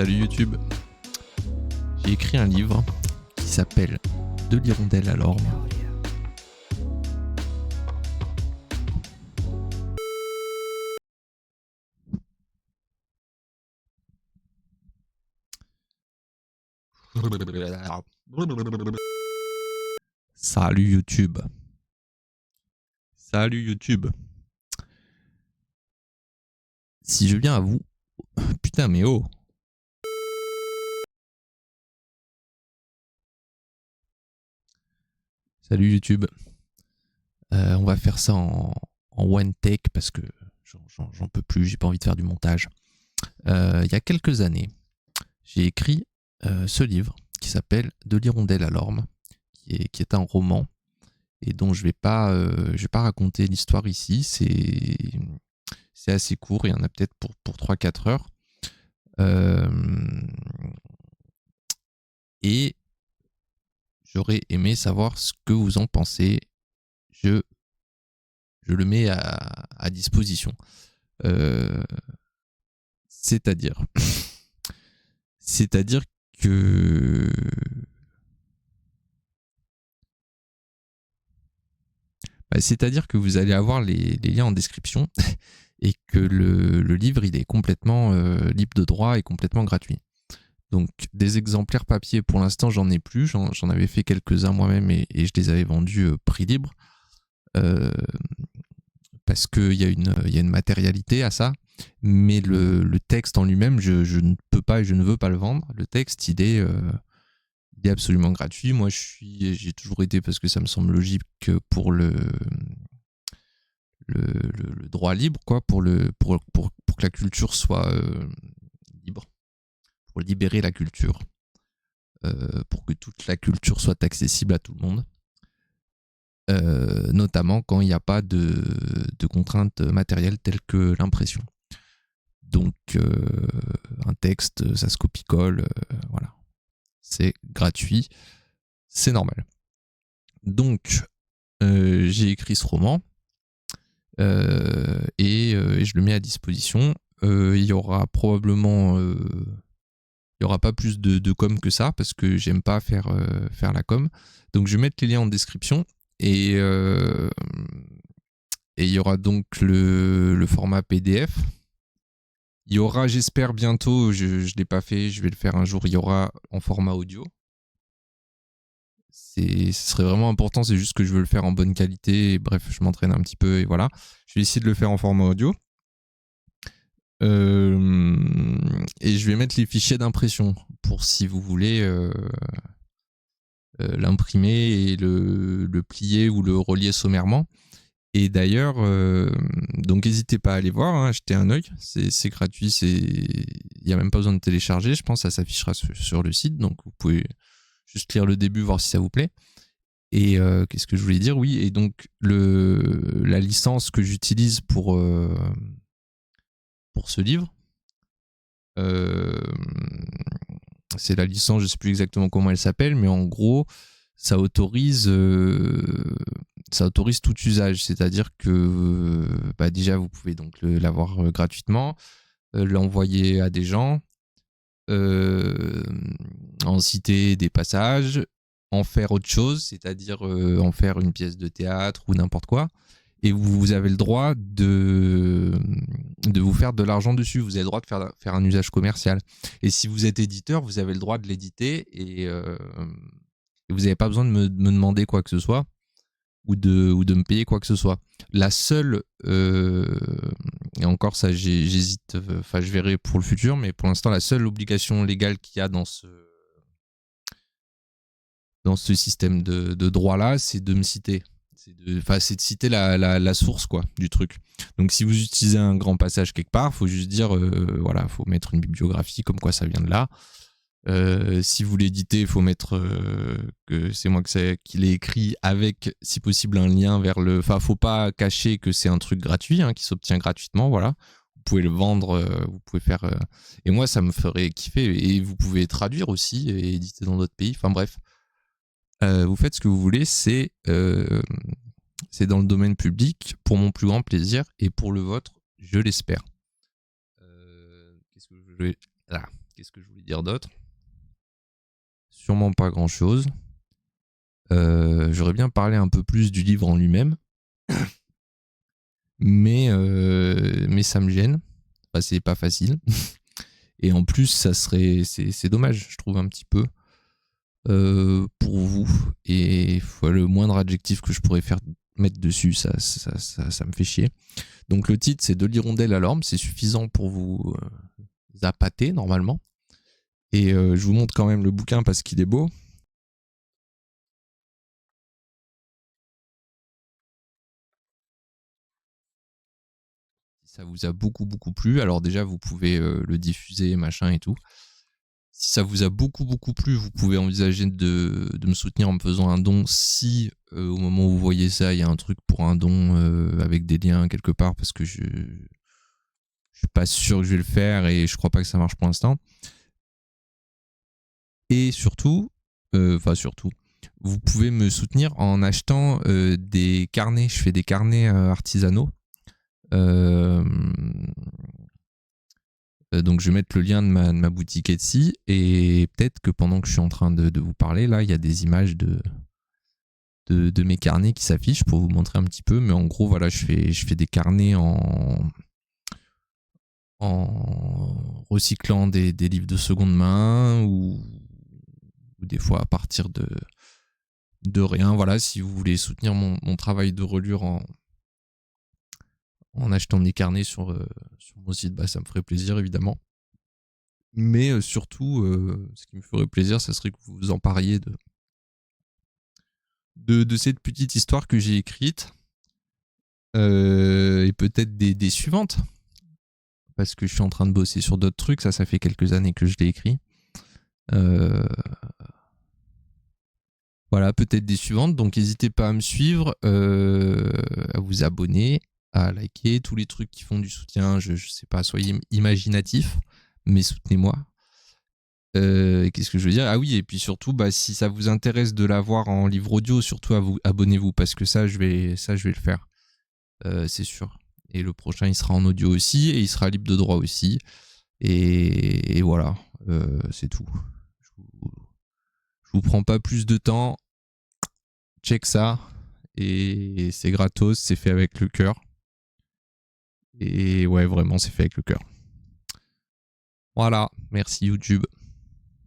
Salut YouTube. J'ai écrit un livre qui s'appelle De l'hirondelle à l'orme. Salut YouTube. Salut YouTube. Si je viens à vous... Putain mais oh. Salut YouTube. On va faire ça en one take parce que j'en peux plus, j'ai pas envie de faire du montage. Il y a quelques années, j'ai écrit ce livre qui s'appelle De l'hirondelle à l'orme, qui est un roman et dont je vais pas raconter l'histoire ici. C'est assez court, il y en a peut-être pour 3-4 heures. Et j'aurais aimé savoir ce que vous en pensez. Je le mets à disposition. C'est-à-dire que vous allez avoir les liens en description et que le livre il est complètement libre de droit et complètement gratuit. Donc des exemplaires papier pour l'instant j'en ai plus, j'en avais fait quelques-uns moi-même et je les avais vendus prix libre parce qu'il y a une matérialité à ça, mais le texte en lui-même je ne peux pas et je ne veux pas le vendre. Le texte il est absolument gratuit. Moi j'ai toujours été, parce que ça me semble logique, pour le droit libre, quoi, pour que la culture soit libre, pour libérer la culture, pour que toute la culture soit accessible à tout le monde, notamment quand il n'y a pas de contraintes matérielles telles que l'impression. Donc un texte, ça se copie-colle, voilà. C'est gratuit, c'est normal. Donc j'ai écrit ce roman et je le mets à disposition. Il y aura probablement il n'y aura pas plus de com que ça parce que j'aime pas faire la com. Donc je vais mettre les liens en description et il y aura donc le format PDF. Il y aura, j'espère bientôt, je ne l'ai pas fait, je vais le faire un jour, il y aura en format audio. Ce serait vraiment important, c'est juste que je veux le faire en bonne qualité. Et bref, je m'entraîne un petit peu et voilà. Je vais essayer de le faire en format audio. Et je vais mettre les fichiers d'impression pour si vous voulez l'imprimer et le plier ou le relier sommairement. Et d'ailleurs, donc n'hésitez pas à aller voir, hein, jetez un œil, c'est gratuit, il n'y a même pas besoin de télécharger, je pense que ça s'affichera sur le site, donc vous pouvez juste lire le début, voir si ça vous plaît. Et qu'est-ce que je voulais dire ? Oui, et donc la licence que j'utilise pour ce livre, c'est la licence, je ne sais plus exactement comment elle s'appelle, mais en gros, ça autorise tout usage, c'est-à-dire que déjà vous pouvez donc l'avoir gratuitement, l'envoyer à des gens, en citer des passages, en faire autre chose, c'est-à-dire en faire une pièce de théâtre ou n'importe quoi, et vous avez le droit de vous faire de l'argent dessus, vous avez le droit de faire un usage commercial. Et si vous êtes éditeur, vous avez le droit de l'éditer et vous n'avez pas besoin de me demander quoi que ce soit ou de me payer quoi que ce soit. La seule, et encore ça j'hésite, je verrai pour le futur, mais pour l'instant la seule obligation légale qu'il y a dans ce système de droit là, c'est de me citer. C'est de citer la source, quoi, du truc. Donc si vous utilisez un grand passage quelque part, il faut juste dire, voilà, faut mettre une bibliographie comme quoi ça vient de là. Si vous l'éditez, il faut mettre que c'est moi qui l'ai écrit, avec, si possible, un lien vers le... Enfin, faut pas cacher que c'est un truc gratuit, hein, qui s'obtient gratuitement, voilà. Vous pouvez le vendre, vous pouvez faire... Et moi, ça me ferait kiffer. Et vous pouvez traduire aussi et éditer dans d'autres pays. Enfin, bref. Vous faites ce que vous voulez, c'est dans le domaine public, pour mon plus grand plaisir, et pour le vôtre, je l'espère. Qu'est-ce Qu'est-ce que je voulais dire d'autre? Sûrement pas grand-chose. J'aurais bien parlé un peu plus du livre en lui-même. Mais ça me gêne. Enfin, c'est pas facile. Et en plus, c'est dommage, je trouve, un petit peu, pour vous. Et le moindre adjectif que je pourrais mettre dessus, ça me fait chier. Donc le titre, c'est De l'hirondelle à l'orme. C'est suffisant pour vous appâter, normalement. Et je vous montre quand même le bouquin parce qu'il est beau. Ça vous a beaucoup plu, alors déjà vous pouvez le diffuser, machin et tout. Si ça vous a beaucoup plu, vous pouvez envisager de me soutenir en me faisant un don si au moment où vous voyez ça, il y a un truc pour un don avec des liens quelque part, parce que je suis pas sûr que je vais le faire et je crois pas que ça marche pour l'instant. Et surtout, vous pouvez me soutenir en achetant des carnets. Je fais des carnets artisanaux. Donc je vais mettre le lien de ma boutique Etsy, et peut-être que pendant que je suis en train de vous parler, là, il y a des images de mes carnets qui s'affichent pour vous montrer un petit peu. Mais en gros, voilà, je fais des carnets en recyclant des livres de seconde main, ou des fois à partir de rien. Voilà, si vous voulez soutenir mon travail de reliure en achetant des carnets sur mon site, ça me ferait plaisir, évidemment. Mais surtout, ce qui me ferait plaisir, ça serait que vous vous empariez de cette petite histoire que j'ai écrite, et peut-être des suivantes, parce que je suis en train de bosser sur d'autres trucs. Ça fait quelques années que je l'ai écrit. Voilà, peut-être des suivantes. Donc n'hésitez pas à me suivre, à vous abonner, à liker, tous les trucs qui font du soutien. Je sais pas, soyez imaginatifs, mais soutenez-moi. Qu'est-ce que je veux dire? Ah oui, et puis surtout, si ça vous intéresse de l'avoir en livre audio, surtout abonnez-vous, parce que ça je vais le faire, c'est sûr. Et le prochain, il sera en audio aussi, et il sera libre de droit aussi. Et voilà, c'est tout. Je vous prends pas plus de temps. Check ça, et c'est gratos, c'est fait avec le cœur. Et ouais, vraiment, c'est fait avec le cœur. Voilà, merci YouTube.